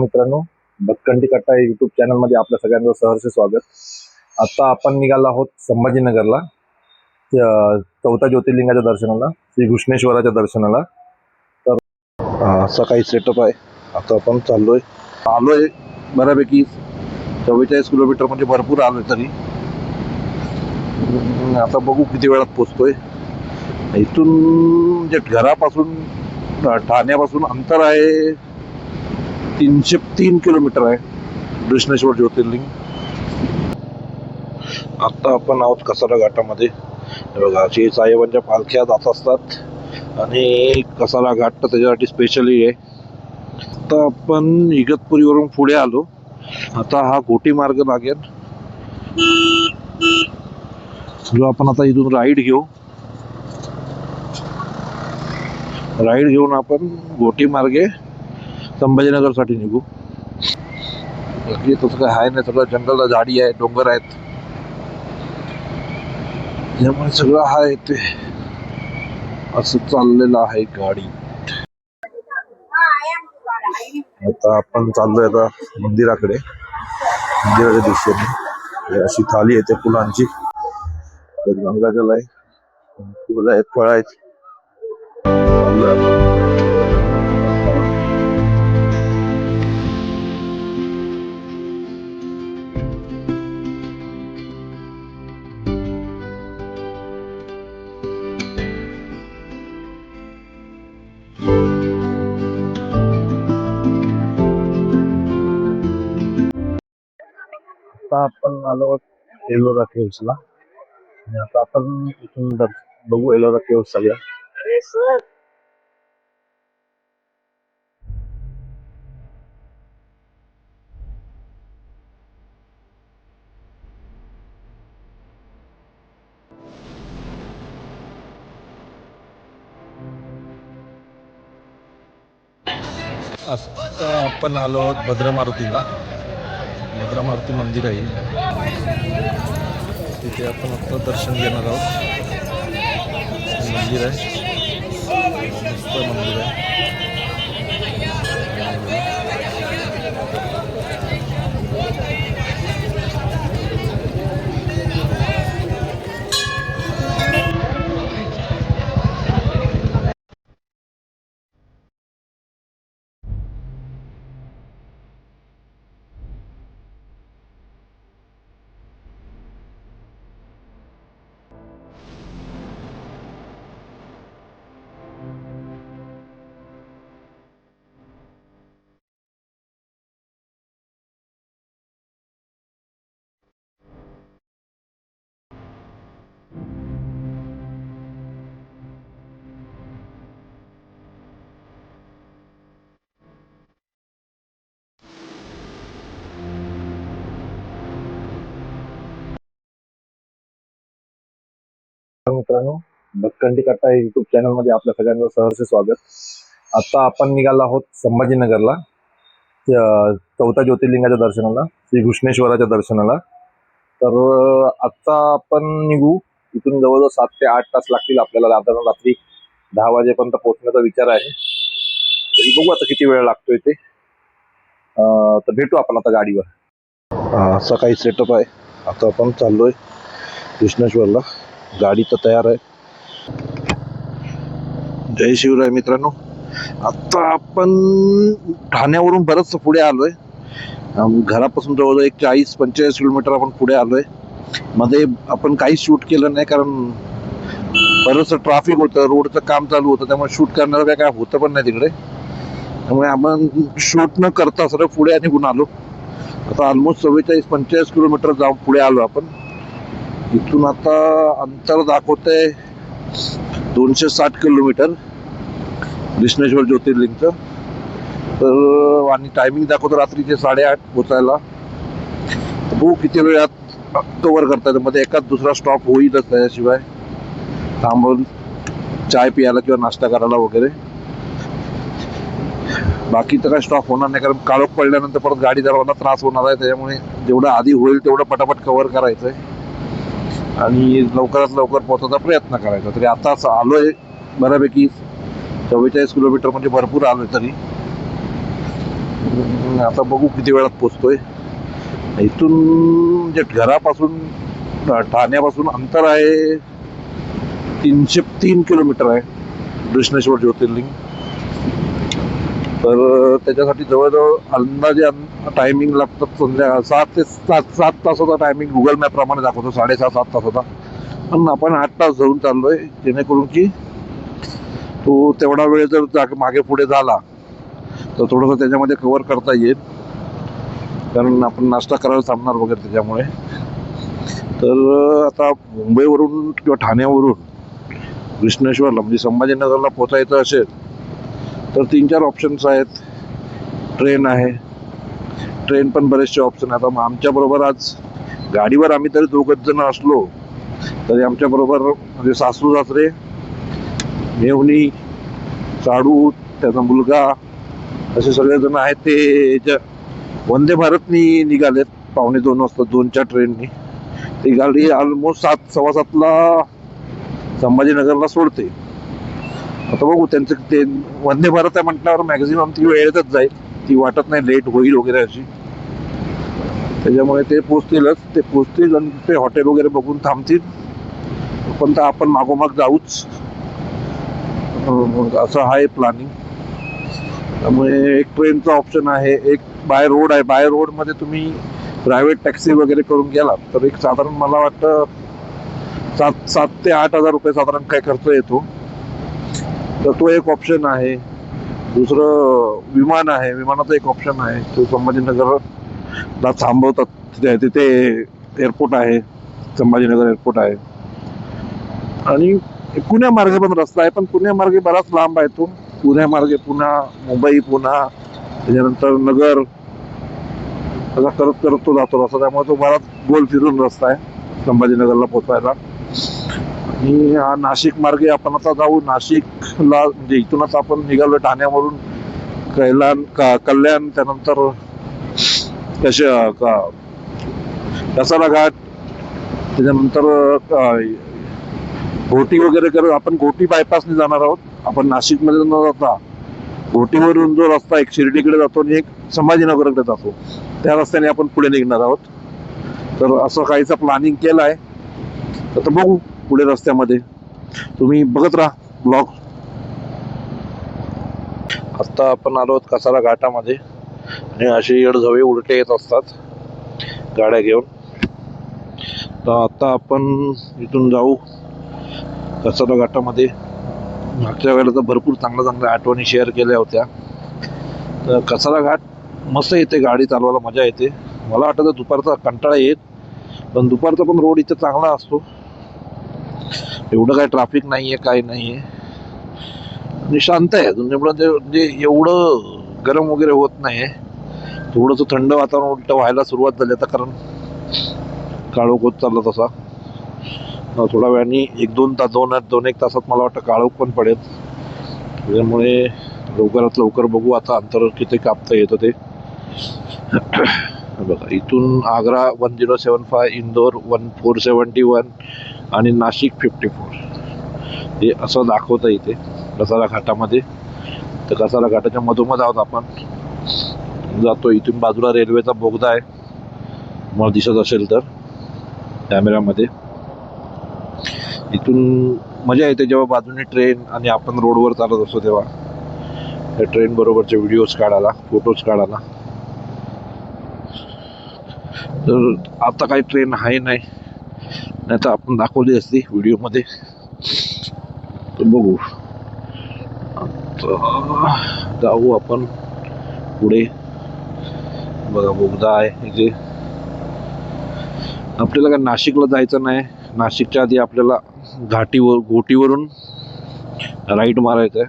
मित्रांनो, भटकंती कट्टा युट्यूब चॅनल मध्ये आपल्या सगळ्यांचं सहर्ष स्वागत. आता आपण निघालो आहोत संभाजीनगरला, चौथा ज्योतिर्लिंगाच्या दर्शनाला, श्री घृष्णेश्वराच्या दर्शनाला. तर असा काही सेटअप आहे. आता आपण आलोय बऱ्यापैकी 44 किलोमीटर, म्हणजे भरपूर आलोय. तरी आता बघू किती वेळात पोहोचतोय. इथून जे घरापासून ठाण्यापासून अंतर आहे 303 किलोमीटर आहे घृष्णेश्वर ज्योतिर्लिंग. आता आपण आहोत कसारा घाटामध्ये. बघा, जे साहेबांच्या पालख्या जात असतात आणि कसारा घाट तर त्याच्यासाठी स्पेशली आहे. आता आपण इगतपुरीवरून पुढे आलो. आता हा घोटी मार्ग लागेल, जो आपण आता इथून राईड घेऊन आपण घोटी मार्गे संभाजीनगर साठी निघू. तसं काय आहे नाही, सगळं जंगल, झाडी आहे, डोंगर आहेत, त्यामुळे सगळं आहे ते असं चाललेलं आहे गाडी. आता आपण चाललोय आता मंदिराकडे, मंदिराच्या दिशेने. अशी थाली येते फुलांची, गंगाजल आहे, फुलं आहेत, फळ आहेत. आता आपण आलो एलोरा केव्हसला, आणि आता आपण इथून बघू एलोरा केव्हस सगळ्या. आता आपण आलो आहोत भद्रमारुतीला. भद्रमारुती मंदिर आहे, तिथे आपण आता दर्शन घेणार आहोत. मंदिर आहे, मस्त मंदिर आहे. मित्रांनो, भटकंती कट्टा युट्यूब चॅनल मध्ये आपल्या सगळ्यांचं सहर्ष स्वागत. आता आपण निघालो आहोत संभाजीनगरला, चौथा ज्योतिर्लिंगाच्या दर्शनाला, श्री घृष्णेश्वराच्या दर्शनाला. तर आता आपण निघू. इथून जवळजवळ 7 ते 8 तास लागतील आपल्याला. रात्री 10 वाजेपर्यंत पोहोचण्याचा विचार आहे. तरी बघू आता किती वेळ लागतोय ते. तर भेटू आपण आता गाडीवर. असा काही सेटअप आहे. आता आपण चाललोय घृष्णेश्वरला. गाडी तर तयार आहे. जय शिवराय मित्रांनो. आता आपण ठाण्यावरून बरंच पुढे आलोय. घरापासून जवळजवळ 40-45 किलोमीटर आपण पुढे आलोय. मध्ये आपण काहीच शूट केलं नाही, कारण बरंच ट्रॅफिक होतं, रोडचं काम चालू होतं, त्यामुळे शूट करणारं काय होतं पण नाही तिकडे. त्यामुळे आपण शूट न करता सरळ पुढे निघून आलो. आता ऑलमोस्ट 44-45 किलोमीटर जाऊन पुढे आलो आपण. इथून आता अंतर दाखवतंय 260 किलोमीटर घृष्णेश्वर ज्योतिर्लिंगचं. तर आणि टायमिंग दाखवतो रात्रीचे 8:30 पोचायला. बघू किती वेळात कव्हर करता येतं. मध्ये एकाच दुसरा स्टॉप होईलच, त्याच्याशिवाय थांबून चाय पियाला किंवा नाश्ता करायला वगैरे. बाकी तर काय स्टॉप होणार नाही, कारण काळोख पडल्यानंतर परत गाडी चालवायला त्रास होणार आहे. त्याच्यामुळे जेवढं आधी होईल तेवढं पटापट कव्हर करायचं आहे आणि लवकरात लवकर पोहोचायचा प्रयत्न करायचा. तरी आताच आलोय बऱ्यापैकी 44 किलोमीटर, म्हणजे भरपूर आलोय. तरी आता बघू किती वेळात पोचतोय. इथून जे घरापासून ठाण्यापासून अंतर आहे 303 किलोमीटर आहे कृष्णेश्वर ज्योतिर्लिंग. तर त्याच्यासाठी जवळजवळ अंदाजे टायमिंग लागतात संध्याकाळ 7 तासाचा टायमिंग गुगल मॅप प्रमाणे दाखवतो, 6.5-7 तासाचा. पण आपण 8 तास धरून चाललोय, जेणेकरून की तो तेवढा वेळ जर मागे पुढे झाला तर थोडंसं त्याच्यामध्ये कव्हर करता येईल, कारण आपण नाश्ता करायला थांबणार वगैरे त्याच्यामुळे. तर आता मुंबईवरून किंवा ठाण्यावरून कृष्णेश्वरला म्हणजे संभाजीनगरला पोचायचं असेल तर 3-4 ऑप्शन्स आहेत. ट्रेन आहे, ट्रेन पण बरेचसे ऑप्शन आहेत. आता आमच्याबरोबर आज गाडीवर आम्ही तरी 2 जण असलो तरी आमच्याबरोबर म्हणजे सासू सासरे, मेवणी, साडू, त्याचा मुलगा, असे सगळेजण आहेत. ते वंदे भारतनी निघालेत 1:45 वाजता 2च्या ट्रेननी. ती गाडी ऑलमोस्ट 7-7:15ला संभाजीनगरला सोडते. आता बघू, त्यांचं ते वंदे भारत आहे म्हटल्यावर मॅक्झिमम ती वेळेतच जाईल, ती वाटत नाही लेट होईल वगैरे अशी. त्याच्यामुळे ते पोचतील आणि ते हॉटेल वगैरे बघून थांबतील. पण तर आपण मागोमाग जाऊच असं आहे प्लॅनिंग. त्यामुळे एक ट्रेनचा ऑप्शन आहे, एक बाय रोड आहे. बाय रोडमध्ये तुम्ही प्रायव्हेट टॅक्सी वगैरे करून गेलात तर एक साधारण मला वाटतं 7 ते 8 हजार रुपये साधारण काय खर्च येतो. तर तो एक ऑप्शन आहे. दुसरं विमान आहे, विमानाचं एक ऑप्शन आहे. तो संभाजीनगरला थांबवतात, तिथे एअरपोर्ट आहे, संभाजीनगर एअरपोर्ट आहे. आणि पुण्यामार्गे पण रस्ता आहे, पण पुण्यामार्गे बराच लांब आहे तो. पुण्यामार्गे पुन्हा मुंबई, पुन्हा त्याच्यानंतर नगर, असा करत करत तो जातो रस्ता. त्यामुळे तो बराच गोल फिरून रस्ता आहे संभाजीनगरला पोचायला. आणि हा नाशिक मार्गे आपण आता जाऊ. नाशिकला म्हणजे इथूनच आपण निघालो ठाण्यावरून कल्याण, त्यानंतर कसारा घाट, त्याच्यानंतर घोटी वगैरे करत आपण घोटी बायपासने जाणार आहोत. आपण नाशिकमध्ये न जाता घोटीवरून जो रस्ता एक शिर्डीकडे जातो आणि एक संभाजीनगरकडे जातो, त्या रस्त्याने आपण पुढे निघणार आहोत. तर असं काहीचं प्लॅनिंग केलं आहे. तर बघू पुढे रस्त्यामध्ये, तुम्ही बघत राहा ब्लॉग. आता आपण आलो आहोत कसारा घाटामध्ये आणि असे येडझवे उलटे येत असतात गाड्या घेऊन. तर आता आपण इथून जाऊ कसारा घाटामध्ये. मागच्या वेळेला तर भरपूर चांगल्या आठवणी शेअर केल्या होत्या. तर कसारा घाट मस्त येते, गाडी चालवायला मजा येते. मला वाटतं दुपारचा कंटाळा येत, पण दुपारचा पण रोड इथे चांगला असतो. एवढं काय ट्रॅफिक नाही आहे, काही नाही आहे आणि शांत आहे. म्हणजे एवढं गरम वगैरे होत नाही आहे. थोडंसं थंड वातावरण उलट व्हायला सुरुवात झाली आता, कारण काळोख होत चालला तसा. थोड्या वेळाने 2-1 तासात मला वाटतं काळोख पण पडेल. त्याच्यामुळे लवकरात लवकर बघू आता अंतर किती कापता येतं ते. बघा, इथून आग्रा 1075, इंदोर 1471 आणि नाशिक 54 हे असं दाखवतं इथे कसारा घाटामध्ये. तर कसारा घाटाच्या मधोमध आहोत आपण, जातो. इथून बाजूला रेल्वेचा बोगदा आहे, मला दिसत असेल तर कॅमेऱ्यामध्ये. इथून मजा येते जेव्हा बाजूने ट्रेन आणि आपण रोडवर चालत असतो तेव्हा त्या ट्रेन बरोबरचे व्हिडिओज काढायला, फोटोज काढायला. तर आता काही ट्रेन आहे नाही तर आपण दाखवली असती व्हिडिओमध्ये. तर बघू, जाऊ आपण पुढे. बघा बोगदा आहे इथे. आपल्याला काय नाशिकला जायचं नाही, नाशिकच्या आधी आपल्याला घोटीवरून राईट मारायचं आहे.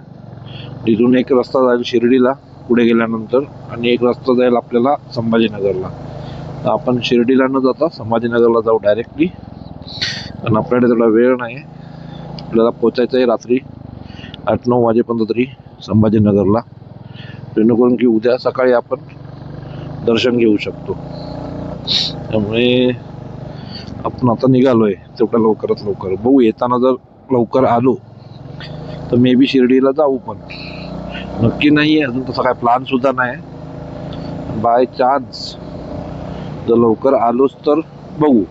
तिथून एक रस्ता जाईल शिर्डीला पुढे गेल्यानंतर, आणि एक रस्ता जाईल आपल्याला संभाजीनगरला. तर आपण शिर्डीला न जाता संभाजीनगरला जाऊ डायरेक्टली, कारण आपल्याकडे तेवढा वेळ नाही. आपल्याला पोचायचं आहे रात्री 8-9 वाजेपर्यंत तरी संभाजीनगरला, जेणेकरून की उद्या सकाळी आपण दर्शन घेऊ शकतो. त्यामुळे आपण आता निघालोय तेवढ्या लवकरात लवकर. बघू, येताना जर लवकर आलो तर मे बी शिर्डीला जाऊ, पण नक्की नाही आहे अजून, तसा काय प्लॅन सुद्धा नाही. बाय चान्स जर लवकर आलोच तर बघू,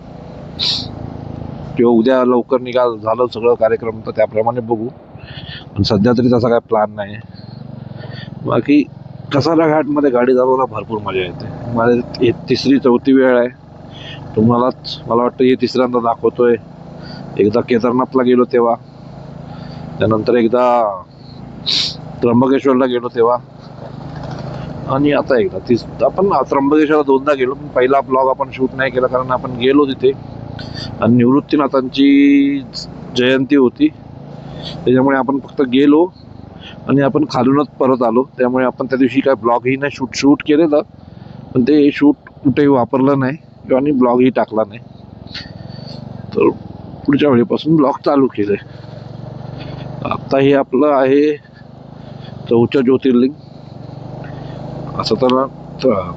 किंवा उद्या लवकर झालं सगळं कार्यक्रम तर त्याप्रमाणे बघू. पण सध्या तरी तसा काय प्लॅन नाही. बाकी कसारा घाटमध्ये गाडी चालवायला भरपूर मजा येते. माझी ही 3री-4थी वेळ आहे. तुम्हालाच मला वाटतं हे 3ऱ्यांदा दाखवतोय. एकदा केदारनाथला गेलो तेव्हा, त्यानंतर एकदा त्र्यंबकेश्वरला गेलो तेव्हा, आणि आता एकदा आपण त्र्यंबकेश्वरला 2दा गेलो. पण पहिला ब्लॉग आपण शूट नाही केला कारण आपण गेलो तिथे आणि निवृत्तीनाथांची जयंती होती, त्याच्यामुळे आपण फक्त गेलो आणि आपण खालूनच परत आलो. त्यामुळे आपण त्या दिवशी काय ब्लॉगही नाही शूट केलेलं, पण ते शूट कुठेही वापरलं नाही आणि ब्लॉगही टाकला नाही. तर पुढच्या वेळेपासून ब्लॉग चालू केले. आता हे आपलं आहे 4थं ज्योतिर्लिंग. असं तर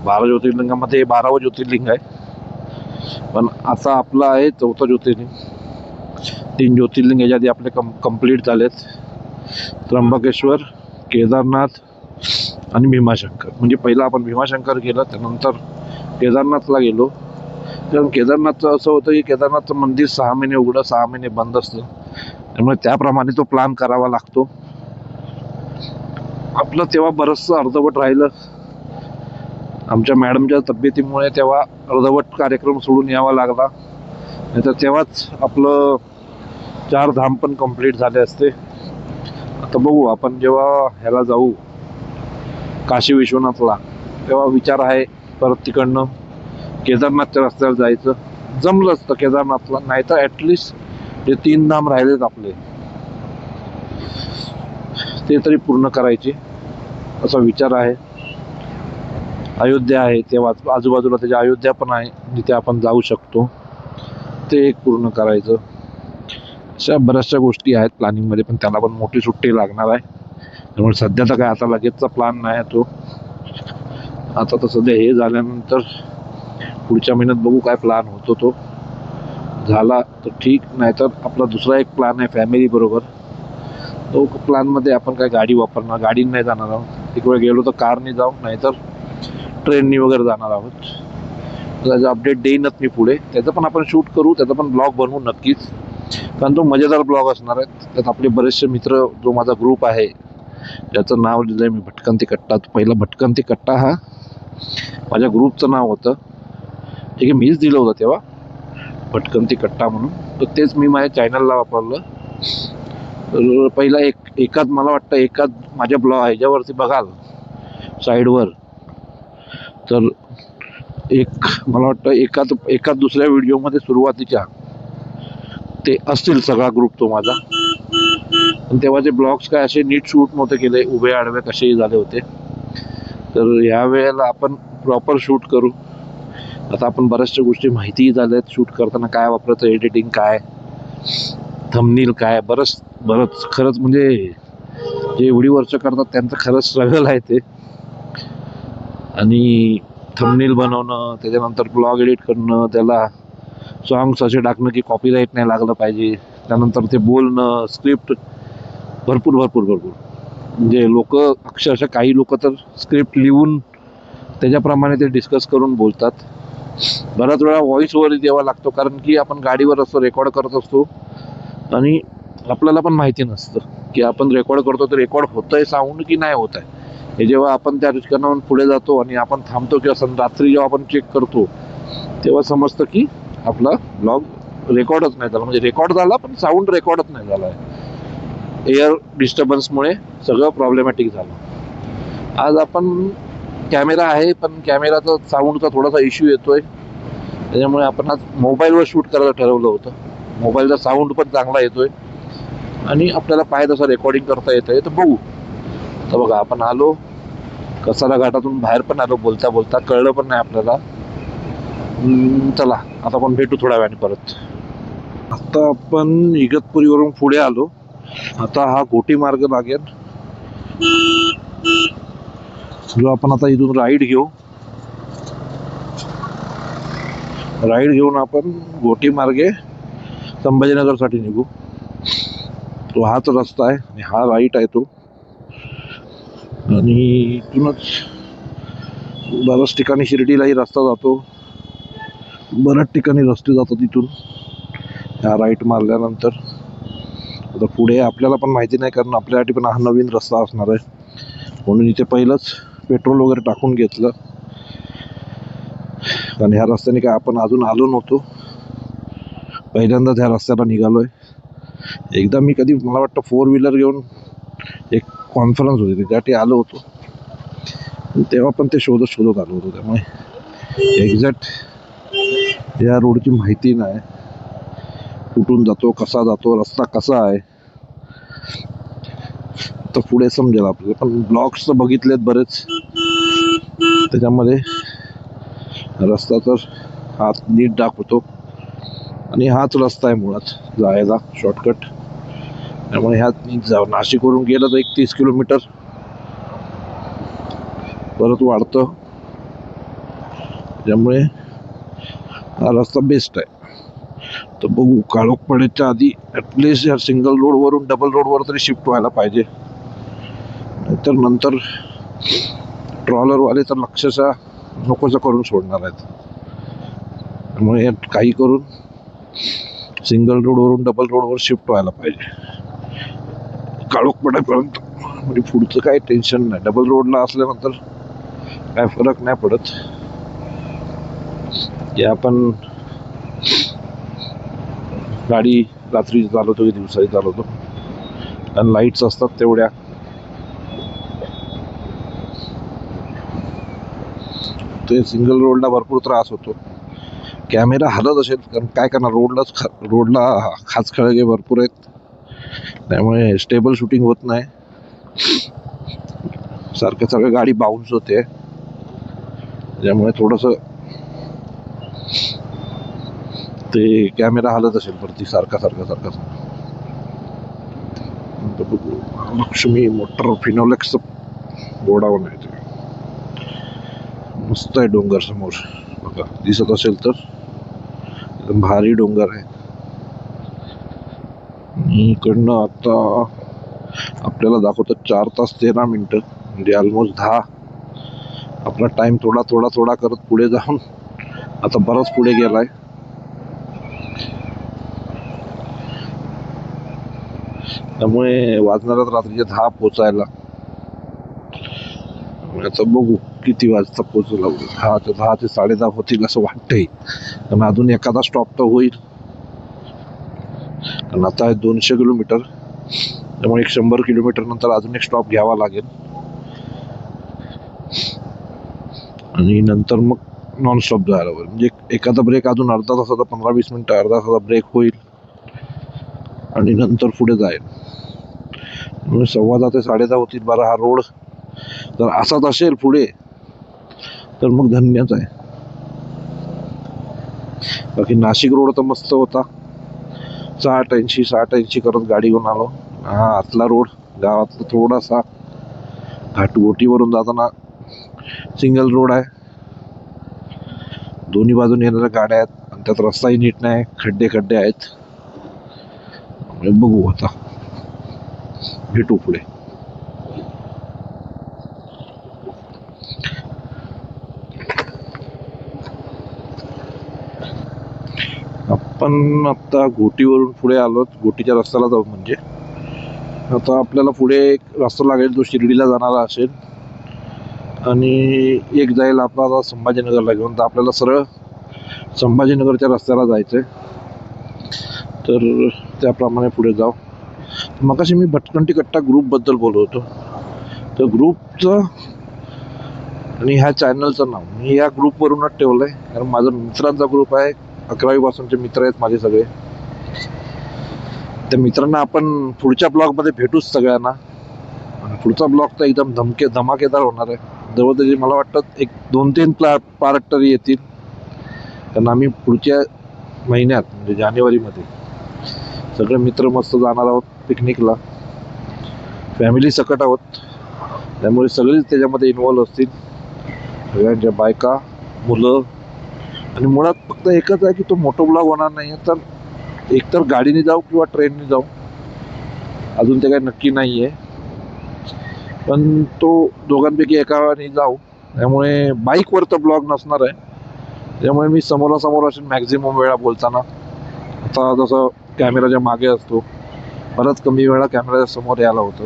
12 ज्योतिर्लिंगामध्ये 12वं ज्योतिर्लिंग आहे, पण आता आपलं आहे 4थं ज्योतिर्लिंग. 3 ज्योतिर्लिंग याच्या आधी आपले कंप्लीट झालेत. त्र्यंबकेश्वर, केदारनाथ आणि भीमाशंकर. म्हणजे पहिला आपण भीमाशंकर केलं, त्यानंतर केदारनाथला गेलो. कारण केदारनाथचं असं होतं की केदारनाथचं मंदिर 6 महिने उघडं 6 महिने बंद असतं, त्यामुळे त्याप्रमाणे तो प्लॅन करावा लागतो. आपलं तेव्हा बरंचसं अर्धवट राहिलं. आमच्या मॅडमच्या तब्येतीमुळे तेव्हा अर्धवट कार्यक्रम सोडून यावा लागला, नाही तर तेव्हाच आपलं 4 धाम पण कंप्लीट झाले असते. आता बघू, आपण जेव्हा ह्याला जाऊ काशी विश्वनाथला, तेव्हा विचार आहे परत तिकडनं केदारनाथच्या रस्त्याला जायचं. जमलं असतं केदारनाथला, नाही तर ॲटलिस्ट जे 3 धाम राहिलेत आपले ते तरी पूर्ण करायचे असा विचार आहे. अयोध्या आहे तेव्हा आजूबाजूला त्याच्या अयोध्या पण आहे जिथे आपण जाऊ शकतो, ते एक पूर्ण करायचं. अशा बऱ्याचशा गोष्टी आहेत प्लॅनिंगमध्ये, पण त्याला पण मोठी सुट्टी लागणार आहे. त्यामुळे सध्या तर काय आता लगेचचा प्लॅन नाही तो. आता तर सध्या हे झाल्यानंतर पुढच्या महिन्यात बघू काय प्लॅन होतो. तो झाला तर ठीक, नाहीतर आपला दुसरा एक प्लॅन आहे फॅमिली बरोबर. तो प्लॅनमध्ये आपण काय गाडी वापरणार, गाडीने नाही जाणार आहोत. एक वेळ गेलो तर कारने जाऊ, नाहीतर ट्रेननी वगैरे जाणार आहोत. त्याचं अपडेट देईनच मी पुढे. त्याचं पण आपण शूट करू, त्याचा पण ब्लॉग बनवू नक्कीच, कारण तो मजेदार ब्लॉग असणार आहे. त्यात आपले बरेचसे मित्र, जो माझा ग्रुप आहे ज्याचं नाव लिहिलं आहे मी भटकंती कट्टा. पहिला भटकंती कट्टा हा माझ्या ग्रुपचं नाव होतं, ठीक आहे, मीच दिलं होतं तेव्हा भटकंती कट्टा म्हणून. तर तेच मी माझ्या चॅनलला वापरलं. तर पहिला एकाच मला वाटतं एकाच माझ्या ब्लॉग ह्याच्यावरती बघाल साईडवर, तर मला वाटतं एकाच दुसऱ्या व्हिडिओमध्ये सुरुवातीच्या ते असतील सगळा ग्रुप तो माझा. पण तेव्हाचे ब्लॉग्स काय असे नीट शूट नव्हते केले, उभे आडवे कसेही झाले होते. तर ह्या वेळेला आपण प्रॉपर शूट करू. आता आपण बऱ्याचशा गोष्टी माहितीही झाल्यात, शूट करताना काय वापरायचं, एडिटिंग काय, थंबनेल काय, बरंच खरंच म्हणजे जे एवढी वर्ष करतात त्यांचं खरंच स्ट्रगल आहे ते. आणि थंबनेल बनवणं, त्याच्यानंतर ब्लॉग एडिट करणं, त्याला सॉंग्स असे टाकणं की कॉपीराईट नाही लागलं पाहिजे, त्यानंतर ते बोलणं, स्क्रिप्ट भरपूर म्हणजे लोक अक्षरशः काही लोक तर स्क्रिप्ट लिहून त्याच्याप्रमाणे ते डिस्कस करून बोलतात. बऱ्याच वेळा व्हॉइस ओव्हर द्यावा लागतो, कारण की आपण गाडीवर असतो, रेकॉर्ड करत असतो आणि आपल्याला पण माहिती नसतं की आपण रेकॉर्ड करतो तर रेकॉर्ड होतंय साऊंड की नाही होत आहे. हे जेव्हा आपण त्या ठिकाणाहून पुढे जातो आणि आपण थांबतो किंवा रात्री जेव्हा आपण चेक करतो तेव्हा समजतं की आपला ब्लॉग रेकॉर्डच नाही झाला. म्हणजे रेकॉर्ड झाला पण साऊंड रेकॉर्डच नाही झाला आहे, एअर डिस्टर्बन्समुळे सगळं प्रॉब्लेमॅटिक झालं. आज आपण कॅमेरा आहे पण कॅमेराचा साऊंडचा थोडासा इश्यू येतोय, त्याच्यामुळे आपण आज मोबाईलवर शूट करायला ठरवलं होतं. मोबाईलचा साऊंड पण चांगला येतोय आणि आपल्याला पाहिजे तसं रेकॉर्डिंग करता येतंय. तर बघू. तर बघा, आपण आलो कसारा घाटातून बाहेर पण आलो, बोलता बोलता कळलं पण नाही आपल्याला. चला आता आपण भेटू थोड्या वेळाने परत. आता आपण इगतपुरीवरून पुढे आलो. आता हा घोटी मार्ग लागेल, जो आपण आता इथून राईड घेऊन आपण घोटी मार्गे संभाजीनगरसाठी निघू. तो हाच रस्ता आहे आणि हा राईट आहे तो, आणि इथूनच बऱ्याच ठिकाणी शिर्डीलाही रस्ता जातो, बऱ्याच ठिकाणी रस्ते जातात तिथून ह्या राईट मारल्यानंतर. आता पुढे आपल्याला पण माहिती नाही, कारण आपल्यासाठी पण हा नवीन रस्ता असणार आहे, म्हणून इथे पहिलंच पेट्रोल वगैरे टाकून घेतलं. कारण ह्या रस्त्याने काय आपण अजून आलो नव्हतो, पहिल्यांदाच ह्या रस्त्याला निघालोय. एकदा मी कधी मला वाटतं 4 व्हीलर घेऊन एक कॉन्फरन्स होती त्यासाठी आलो होतो, तेव्हा पण ते शोधत शोधत आलो होतो. त्यामुळे एक्झॅक्ट या रोडची माहिती नाही, कुठून जातो, कसा जातो, रस्ता कसा आहे तर पुढे समजेल आपल्याला. पण ब्लॉग्स तर बघितलेत बरेच, त्याच्यामध्ये रस्ता तर हाच नीट दाखवतो आणि हाच रस्ता आहे मुळात जायला शॉर्टकट. त्यामुळे ह्यात नीट जावं. नाशिकवरून गेलं तर 31 किलोमीटर परत वाढतं, त्यामुळे हा रस्ता बेस्ट आहे. तर बघू, काळोख पडायच्या आधी ॲटलिस्ट या सिंगल रोडवरून डबल रोडवर तरी शिफ्ट व्हायला पाहिजे, तर नंतर ट्रॉलरवाले तर अक्षरशः नकोसं करून सोडणार आहेत. त्यामुळे काही करून सिंगल रोडवरून डबल रोडवर शिफ्ट व्हायला पाहिजे काळोख पडेपर्यंत. म्हणजे पुढचं काही टेन्शन नाही, डबल रोडला असल्यानंतर काय फरक नाही पडत की आपण गाडी रात्री चालवतो की दिवसाही चालवतो, आणि लाईट्स असतात तेवढ्या. ते सिंगल रोडला भरपूर त्रास होतो. कॅमेरा हलत असेल, कारण काय करणार, रोडला खाचखळगे भरपूर आहेत, त्यामुळे स्टेबल शूटिंग होत नाही. सारखं गाडी बाउन्स होते, त्यामुळे थोडंसं ते कॅमेरा हलत असेल वरती सारखा. लक्ष्मी मोटर फिनोलेक्सचं गोडाऊन आहे ते. मस्त आहे डोंगर समोर बघा, दिसत असेल तर एकदम भारी डोंगर आहे. इकडनं आता आपल्याला दाखवतं 4 तास 13 मिनिटं, म्हणजे ऑलमोस्ट 10. आपला टाइम थोडा करत पुढे जाऊन आता बराच पुढे गेलाय. त्यामुळे वाजणारच रात्रीचे 10 पोचायला. आता बघू किती वाजता पोचला. 10 ते 10:30 होतील असं वाटतंय, कारण अजून एखादा स्टॉप तर होईल. कारण आता आहे 200 किलोमीटर, त्यामुळे 100 किलोमीटर नंतर अजून एक स्टॉप घ्यावा लागेल, आणि नंतर मग नॉन स्टॉप जायला पाहिजे. म्हणजे एखादा ब्रेक अजून अर्धा तासाचा, 15-20 मिनिटं अर्धा तासाचा ब्रेक होईल, आणि नंतर पुढे जाईल. म्हणजे 10:15 ते 10:30 होतील. बरं, हा रोड जर असाच असेल पुढे तर मग धन्यच आहे. बाकी नाशिक रोड तर मस्त होता, 60-80 करत गाडी घेऊन आलो. हा आतला रोड गावातला थोडासा घाटगोटीवरून जाताना सिंगल रोड आहे, दोन्ही बाजूने येणाऱ्या गाड्या आहेत, आणि त्यात रस्ताही नीट नाही, खड्डे आहेत. बघू, आता भेटू पुढे. आपण आता घोटीवरून पुढे आलो, घोटीच्या रस्त्याला जाऊ. म्हणजे आता आपल्याला पुढे एक रस्ता लागेल जो शिर्डीला जाणारा असेल, आणि एक जाईल आपल्याला संभाजीनगरला घेऊन. तर आपल्याला सरळ संभाजीनगरच्या रस्त्याला जायचं आहे, तर त्याप्रमाणे पुढे जाऊ. मगाशी मी भटकंती कट्टा ग्रुपबद्दल बोलत होतो, तर ग्रुपचं आणि ह्या चॅनलचं नाव मी या ग्रुपवरूनच ठेवलं आहे, कारण माझा मित्रांचा ग्रुप आहे. 11वी पासूनचे मित्र आहेत माझे सगळे. त्या मित्रांना आपण पुढच्या ब्लॉगमध्ये भेटूच सगळ्यांना. आणि पुढचा ब्लॉग तर एकदम धमाकेदार होणार आहे. जवळजवळ मला वाटतं 1-2-3 पार्ट तरी येतील, कारण आम्ही पुढच्या महिन्यात म्हणजे जानेवारीमध्ये सगळे मित्र मस्त जाणार आहोत पिकनिकला. फॅमिली सकट आहोत, त्यामुळे सगळेच त्याच्यामध्ये इन्व्हॉल्व असतील, सगळ्यांच्या बायका, मुलं. आणि मुळात फक्त एकच आहे की तो मोठा ब्लॉग होणार नाही, तर एकतर गाडीने जाऊ किंवा ट्रेनने जाऊ, अजून ते काही नक्की नाही आहे. पण तो दोघांपैकी एकाने जाऊ, त्यामुळे बाईकवर तर ब्लॉग नसणार आहे. त्यामुळे मी समोरासमोर असेल मॅक्झिमम वेळा बोलताना. आता जसं कॅमेराच्या मागे असतो, बराच कमी वेळा कॅमेराच्या समोर यायला होतं,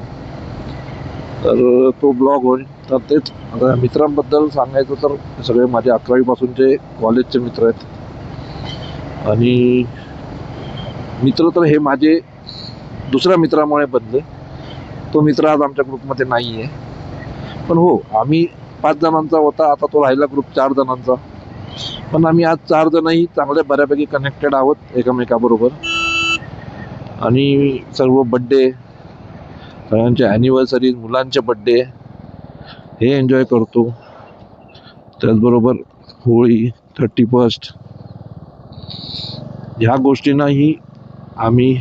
तर तो ब्लॉग होईल. तर तेच आता मित्रांबद्दल सांगायचं तर सगळे माझे 11वीपासूनचे कॉलेजचे मित्र आहेत. आणि मित्र तर हे माझे दुसऱ्या मित्रामुळे बनले. तो मित्र आज आमच्या ग्रुपमध्ये नाही आहे. पण हो, आम्ही 5 जणांचा होता, आता तो राहिला ग्रुप 4 जणांचा. पण आम्ही आज 4 जणही चांगले बऱ्यापैकी कनेक्टेड आहोत एकमेकाबरोबर. आणि सर्व बड्डे, सगळ्यांचे ॲनिव्हर्सरी, मुलांचे बड्डे हे एन्जॉय करतो. त्याचबरोबर होळी, 31st ह्या गोष्टींनाही आम्ही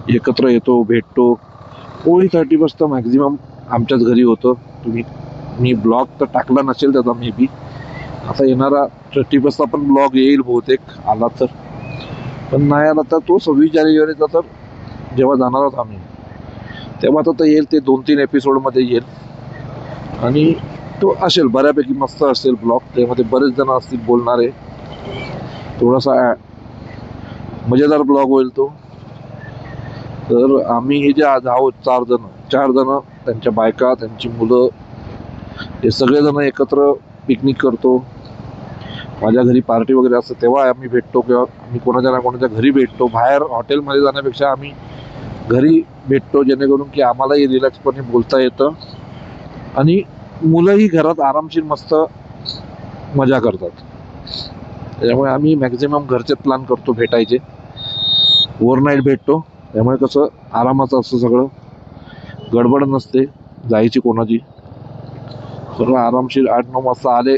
एकत्र येतो, भेटतो. होळी 31st तर मॅक्झिमम आमच्याच घरी होतं. मी ब्लॉग तर टाकला नसेल त्याचा, मे बी आता येणारा 31st पण ब्लॉग येईल बहुतेक, आला तर. पण नाही आला तर तो 26 जानेवारीचा, तर जेव्हा जाणार आहोत आम्ही तेव्हा तर येईल. ते 2-3 एपिसोडमध्ये येईल आणि तो असेल बऱ्यापैकी मस्त असेल ब्लॉग. त्यामध्ये बरेच जण असतील बोलणारे, थोडासा मजेदार ब्लॉग होईल तो. तर आम्ही हे जे आज आहोत 4 जण, त्यांच्या बायका, त्यांची मुलं, हे सगळेजण एकत्र पिकनिक करतो. माझ्या घरी पार्टी वगैरे असते तेव्हा आम्ही भेटतो, किंवा आम्ही कोणाच्या ना कोणाच्या घरी भेटतो. बाहेर हॉटेलमध्ये जाण्यापेक्षा आम्ही घरी भेटतो, जेणेकरून की आम्हालाही रिलॅक्सपणे बोलता येतं आणि मुलंही घरात आरामशीर मस्त मजा करतात. त्याच्यामुळे आम्ही मॅक्झिमम घरचे प्लॅन करतो भेटायचे. ओव्हरनाईट भेटतो, त्यामुळे कसं आरामाचं असतं सगळं, गडबड नसते जायची कोणाची. सगळं आरामशीर 8-9 वाजता आले,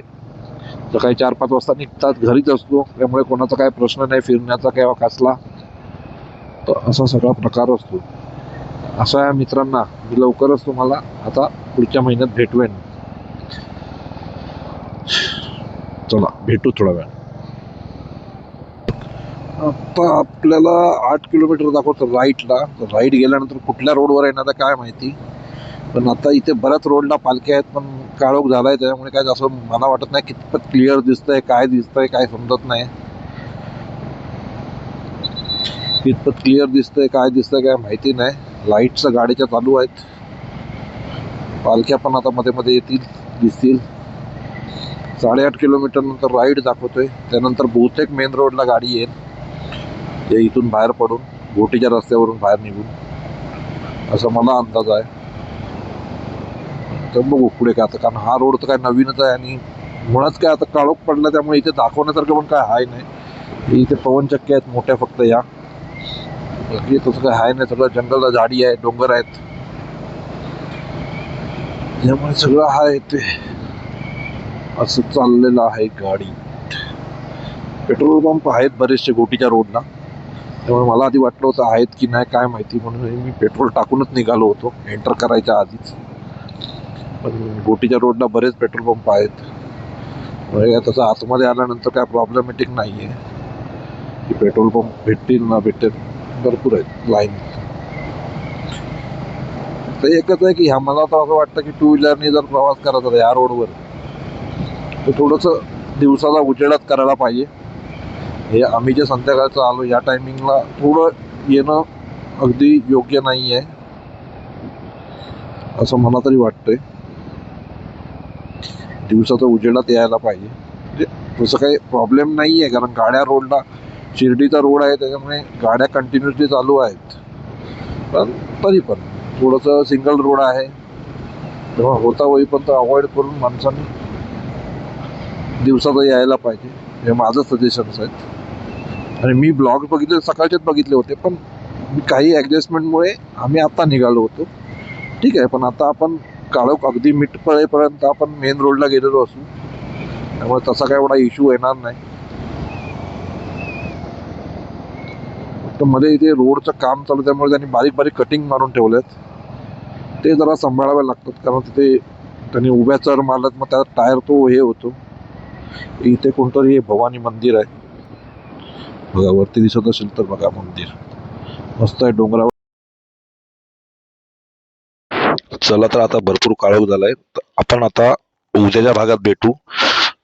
सकाळी 4-5 वाजता निघतात, घरीच असतो. त्यामुळे कोणाचा काय प्रश्न नाही फिरण्याचा किंवा कसला. तर असा सगळा प्रकार असतो. अशा या मित्रांना मी लवकरच तुम्हाला आता पुढच्या महिन्यात भेटवेन. चला भेटू थोडा वेळ. आता आपल्याला 8 किलोमीटर दाखवतं राईटला. राईट गेल्यानंतर कुठल्या रोडवर येणार आहे काय माहिती. पण आता इथे बऱ्याच रोडला पालख्या आहेत, पण काळोख झालाय, त्यामुळे काय असं मला वाटत नाही कितपत क्लिअर दिसतंय, काय दिसतंय काय समजत नाही. कितपत क्लिअर दिसतंय काय माहिती नाही. लाईट्स गाडीच्या चालू आहेत. पालख्या पण आता मध्ये मध्ये येतील, दिसतील. 8.5 किलोमीटर नंतर राईट दाखवतोय. त्यानंतर बहुतेक मेन रोडला गाडी येईल, ते इथून बाहेर पडून घोटीच्या रस्त्यावरून बाहेर निघून, असं मला अंदाज आहे. तर बघू पुढे काय आता, कारण हा रोड तर काय नवीनच आहे आणि मुळात काय आता काळोख पडला, त्यामुळे इथे दाखवण्यासारखं पण काय हाय नाही. इथे पवनचक्क्या आहेत मोठ्या फक्त या, बाकी तसं काय हाय नाही. सगळं जंगल, झाडी आहे, डोंगर आहेत, त्यामुळे सगळं हाय ते असं चाललेलं आहे गाडी. पेट्रोल पंप आहेत बरेचसे घोटीच्या रोडला, त्यामुळे मला आधी वाटलं होतं आहेत की नाही काय माहिती, म्हणून मी पेट्रोल टाकूनच निघालो होतो एंटर करायच्या आधीच. पण घोटीच्या रोडला बरेच पेट्रोल पंप आहेत, म्हणजे तसं आतमध्ये आल्यानंतर काय प्रॉब्लेमॅटिक नाही आहे की पेट्रोल पंप भेटतील ना भेटतील, भरपूर आहेत लाईन. तर एकच आहे की ह्या मला तर असं वाटतं की 2 व्हीलरनी जर प्रवास करायचा या रोडवर तर थोडंसं दिवसाला उजेडात करायला पाहिजे. हे आम्ही जे संध्याकाळचं आलो या टायमिंगला थोडं येणं अगदी योग्य नाही आहे, असं मला तरी वाटतंय. दिवसाचं उजेडात यायला पाहिजे, म्हणजे तसं काही प्रॉब्लेम नाही आहे, कारण गाड्या रोडला, शिर्डीचा रोड आहे त्याच्यामुळे गाड्या कंटिन्युअसली चालू आहेत. पण तरी पण थोडंसं सिंगल रोड आहे, तेव्हा होता होईपर्यंत अवॉइड करून माणसांनी दिवसाचं यायला पाहिजे, हे माझं सजेशन्स आहेत. आणि मी ब्लॉग बघितले, सकाळचेच बघितले होते, पण काही ॲडजस्टमेंटमुळे आम्ही आता निघालो होतो. ठीक आहे, पण आता आपण काळोख अगदी मिटपळेपर्यंत आपण मेन रोडला गेलेलो असू, त्यामुळे तसा काय एवढा इश्यू येणार नाही. तर मध्ये इथे रोडचं काम चालू, त्यामुळे त्यांनी बारीक बारीक कटिंग मारून ठेवलेत, ते जरा सांभाळावे लागतात, कारण तिथे त्यांनी उभ्या चर मारल्यात, मग त्यात टायर तो हे होतो. इथे कोणतरी हे भवानी मंदिर आहे बघा, वरती दिसत असेल तर बघा, मंदिर मस्त आहे डोंगरावर. चला तर आता भरपूर काळोख झालाय, तर आपण आता उद्याच्या भागात भेटू.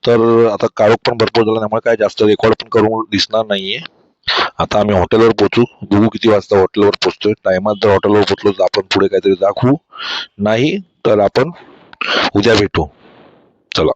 तर आता काळोख पण भरपूर झाला, त्यामुळे काय जास्त रेकॉर्ड पण करून दिसणार नाहीये. आता आम्ही हॉटेलवर पोहोचू, बघू किती वाजता हॉटेलवर पोहोचतोय. टायमात जर हॉटेलवर पोहोचलो तर आपण पुढे काहीतरी दाखवू, नाही तर आपण उद्या भेटू. चला.